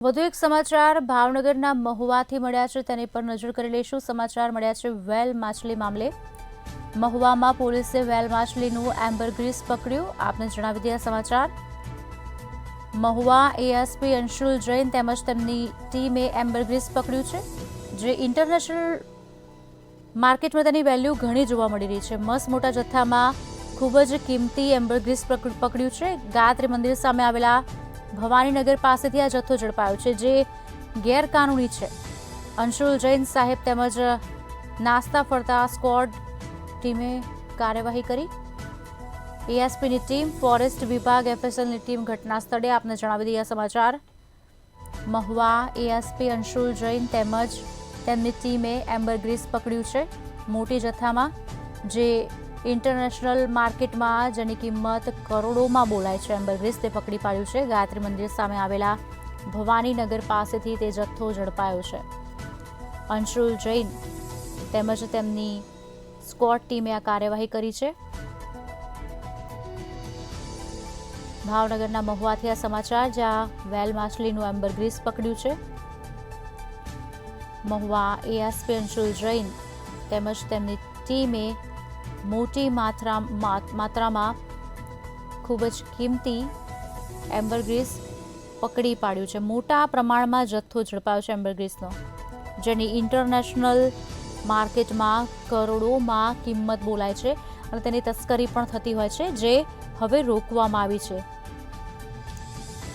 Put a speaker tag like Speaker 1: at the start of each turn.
Speaker 1: વધુ એક સમાચાર ભાવનગરના મહુવાથી મળ્યા છે, તેની પર નજર કરી લઈશું। સમાચાર મળ્યા છે વેલ માછલી મામલે। મહુવામાં પોલીસે વેલ માછલીનું એમ્બરગ્રીસ પકડ્યું। આપને જણાવી દઈએ સમાચાર। મહુવા એએસપી અંશુલ જૈન તેમજ તેમની ટીમે એમ્બરગ્રીસ પકડ્યું છે, જે ઇન્ટરનેશનલ માર્કેટમાં તેની વેલ્યુ ઘણી જોવા મળી રહી છે। મસ્ત મોટા જથ્થામાં ખૂબ જ કિંમતી એમ્બરગ્રીસ પકડ્યું છે। ગાયત્રી મંદિર સામે આવેલા ભવાનીનગર પાસેથી આ જથ્થો ઝડપાયો છે, જે ગેરકાનૂની છે। અંશુલ જૈન સાહેબ તેમજ નાસ્તા ફરતા સ્ક્વોડ ટીમે કાર્યવાહી કરી। એએસપીની ટીમ, ફોરેસ્ટ વિભાગ, એફએસએલની ટીમ ઘટના સ્થળે। આપને જણાવી દઈએ સમાચાર। મહુવા એએસપી અંશુલ જૈન તેમજ તેમની ટીમે એમ્બરગ્રીસ પકડ્યું છે મોટી જથ્થામાં, જે ઇન્ટરનેશનલ માર્કેટમાં જેની કિંમત કરોડોમાં બોલાય છે। એમ્બરગ્રીસ તે પકડી પાડ્યું છે। ગાયત્રી મંદિર સામે આવેલા ભવાનીનગર પાસેથી તે જથ્થો ઝડપાયો છે। અંશુલ જૈન તેમજ તેમની સ્ક્વોડ ટીમે આ કાર્યવાહી કરી છે। ભાવનગરના મહુવાથી આ સમાચાર, જ્યાં વેલ માછલીનું એમ્બરગ્રીસ પકડ્યું છે। મહુવા એએસપી અંશુલ જૈન તેમજ તેમની ટીમે મોટી માત્રામાં ખૂબ જ કિંમતી એમ્બરગ્રીસ પકડી પાડ્યું છે। મોટા પ્રમાણમાં જથ્થો ઝડપાયો છે એમ્બરગ્રીસનો, જેની ઇન્ટરનેશનલ માર્કેટમાં કરોડોમાં કિંમત બોલાય છે અને તેની તસ્કરી પણ થતી હોય છે, જે હવે રોકવામાં આવી છે।